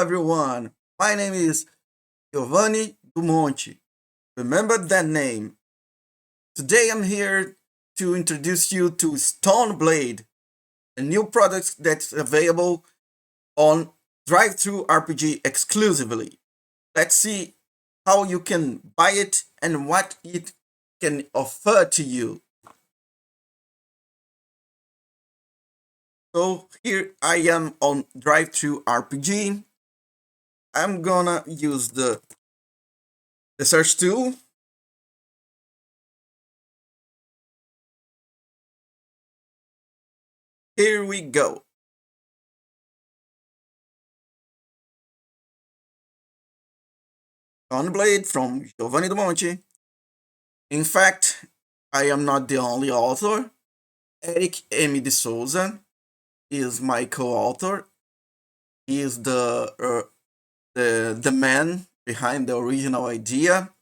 everyone. My name is Giovanni Dumonte. Remember that name. Today I'm here to introduce you to Stoneblade, a new product that's available on drivethruRPG exclusively. Let's see how you can buy it and what it can offer to you. So here I am on drivethruRPG. I'm gonna use the search tool. Here we go. Stoneblade from Giovanni Dumonte. In fact, I am not the only author. Eric M. de Souza is my co-author. He is the man behind the original idea,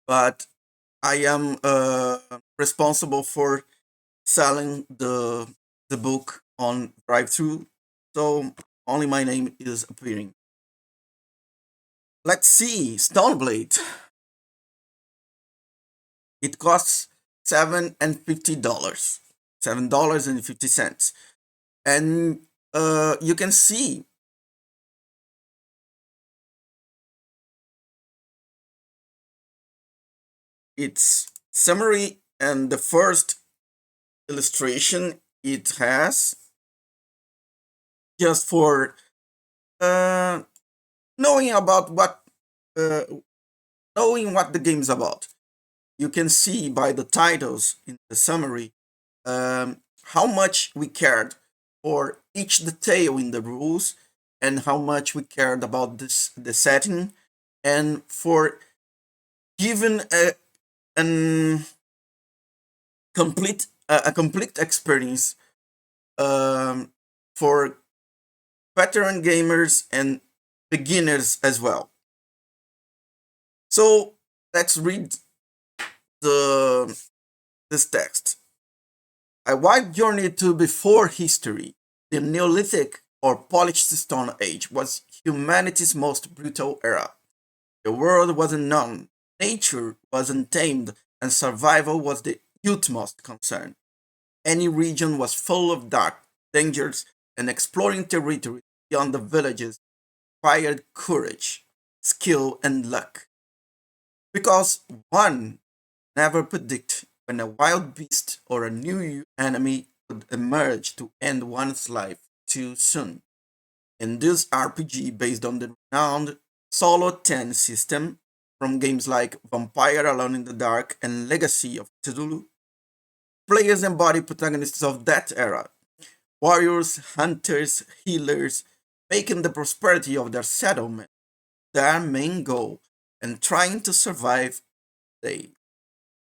but I am responsible for selling the book on drive-thru, so only my name is appearing. Let's see, Stoneblade. It costs $7.50, $7.50, and you can see its summary and the first illustration it has just for uh, knowing about uh, what the game is about. You can see by the titles in the summary how much we cared for each detail in the rules and how much we cared about the setting and for giving an a complete experience for veteran gamers and beginners as well. So let's read the this text. A wide journey to before history, the Neolithic or polished Stone Age was humanity's most brutal era. The world was unknown, nature was untamed, and survival was the utmost concern. Any region was full of dark dangers, and exploring territory beyond the villages required courage, skill, and luck. Because one never predict when a wild beast or a new enemy would emerge to end one's life too soon. In this RPG based on the renowned Solo 10 system from games like Vampire Alone in the Dark and Legacy of Cthulhu, players embody protagonists of that era, warriors, hunters, healers, making the prosperity of their settlement their main goal and trying to survive the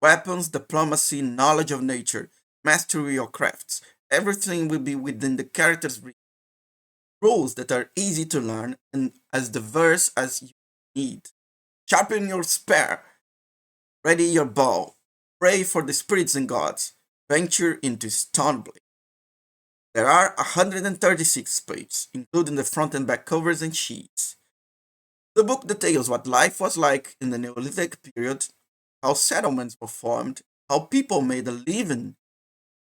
weapons, diplomacy, knowledge of nature, mastery of crafts. Everything will be within the character's rules that are easy to learn and as diverse as you need. Sharpen your spear, ready your bow, pray for the spirits and gods, venture into Stoneblade. There are 136 pages, including the front and back covers and sheets. The book details what life was like in the Neolithic period, how settlements were formed, how people made a living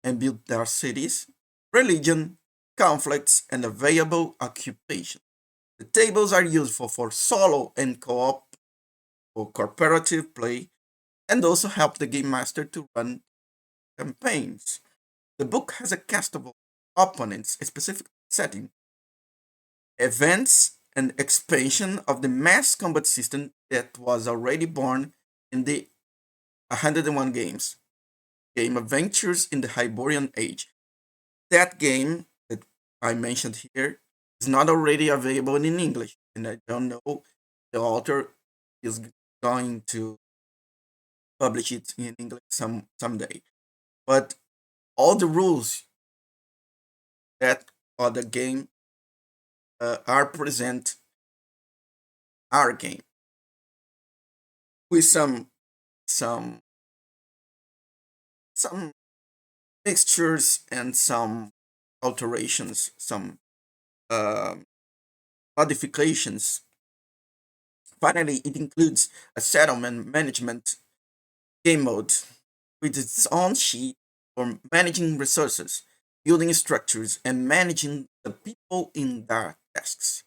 and built their cities, religion, conflicts, and available occupation. The tables are useful for solo and co-op or cooperative play and also help the game master to run campaigns. The book has a castable opponents, a specific setting, events, and expansion of the mass combat system that was already born in the 101 games. Game Adventures in the Hyborian Age. That game that I mentioned here is not already available in English, and I don't know the author is going to publish it in English someday. But all the rules that other game are present our game with some some mixtures and some alterations, some modifications. Finally, it includes a settlement management game mode with its own sheet for managing resources, building structures, and managing the people in their tasks.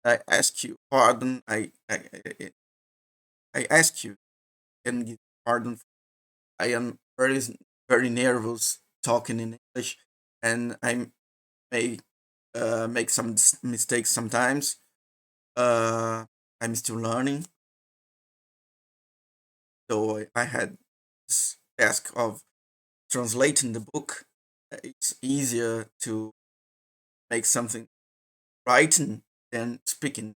I ask you pardon. I ask you and give pardon. I am very nervous talking in English, and I may make some mistakes sometimes. Uh, I'm still learning, so I had this task of translating the book. It's easier to make something writing than speaking.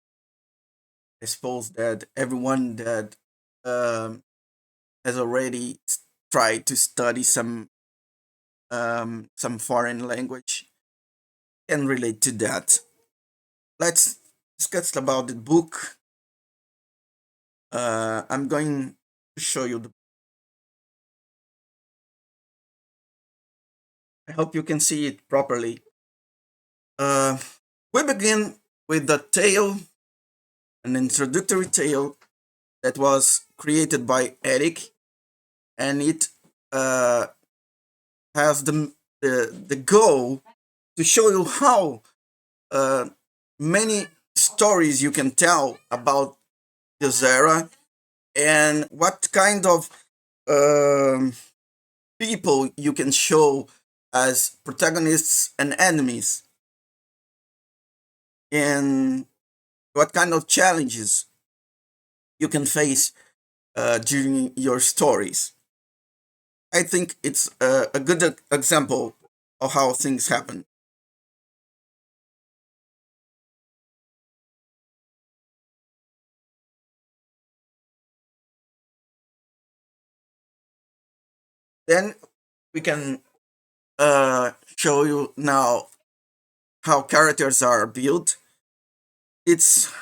I suppose that everyone that um, has already tried to study some foreign language can relate to that. Let's discuss about the book. I'm going to show you. I hope you can see it properly. Uh, we begin with the tale, an introductory tale that was created by Eric, and it uh, has the goal to show you how uh, many stories you can tell about this era and what kind of um people you can show as protagonists and enemies, and what kind of challenges you can face during your stories. I think it's a good example of how things happen. Then we can show you now how characters are built. It's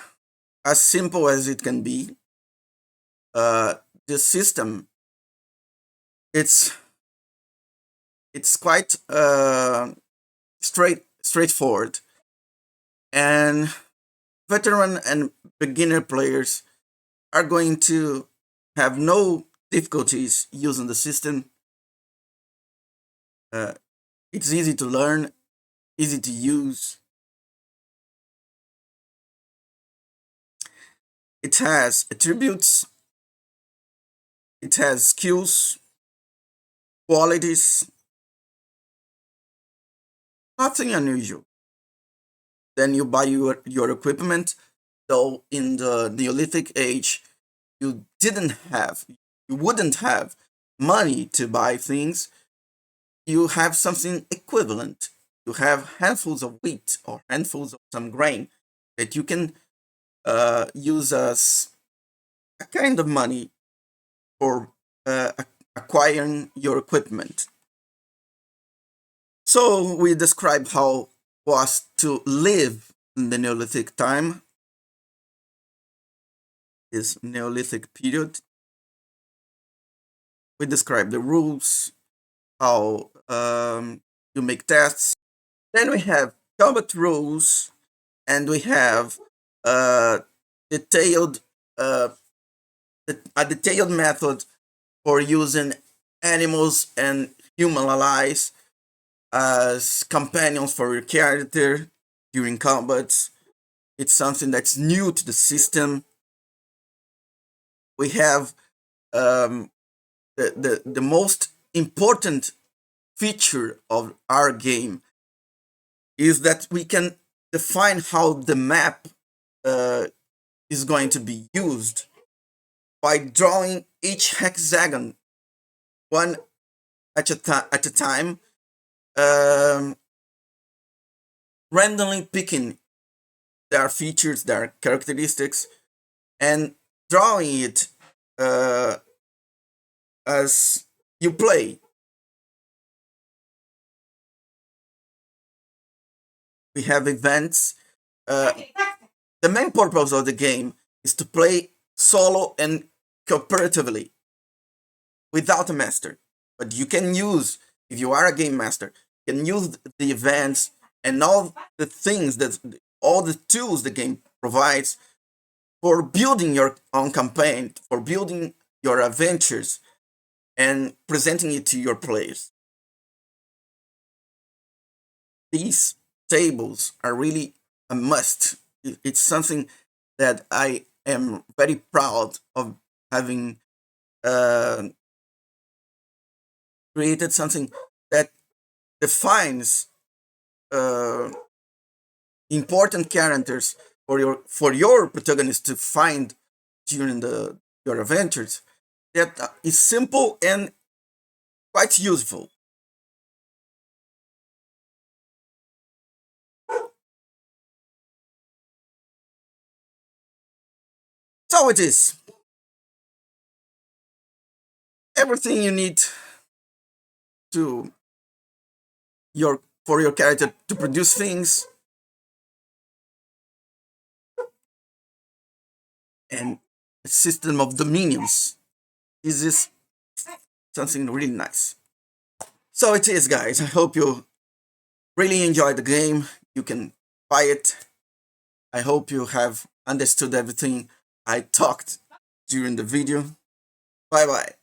as simple as it can be. The system it's it's quite straightforward, and veteran and beginner players are going to have no difficulties using the system. Uh, it's easy to learn, easy to use. It has attributes, it has skills, qualities, nothing unusual. Then you buy your equipment, though in the Neolithic age, you wouldn't have money to buy things. You have something equivalent. You have handfuls of wheat or handfuls of some grain that you can use as a kind of money for acquiring your equipment. So we describe how was to live in the Neolithic time, this Neolithic period. We describe the rules, how you make tests. Then we have combat rules, and we have uh, detailed uh, a detailed method for using animals and human allies as companions for your character during combats. It's something that's new to the system. We have the most important feature of our game is that we can define how the map uh, is going to be used by drawing each hexagon one at a time, um, randomly picking their features, their characteristics, and drawing it uh, as you play. We have events. Uh, the main purpose of the game is to play solo and cooperatively without a master. But you can use, if you are a game master, you can use the events and all the things that all the tools the game provides for building your own campaign, for building your adventures, and presenting it to your players. These tables are really a must. It's something that I am very proud of having uh, created something that defines uh, important characters for your protagonist to find during your adventures that is simple and quite useful. So it is everything you need to for your character to produce things, and a system of dominions. This is something really nice. So it is, guys. I hope you really enjoyed the game. You can buy it. I hope you have understood everything I talked during the video. Bye bye.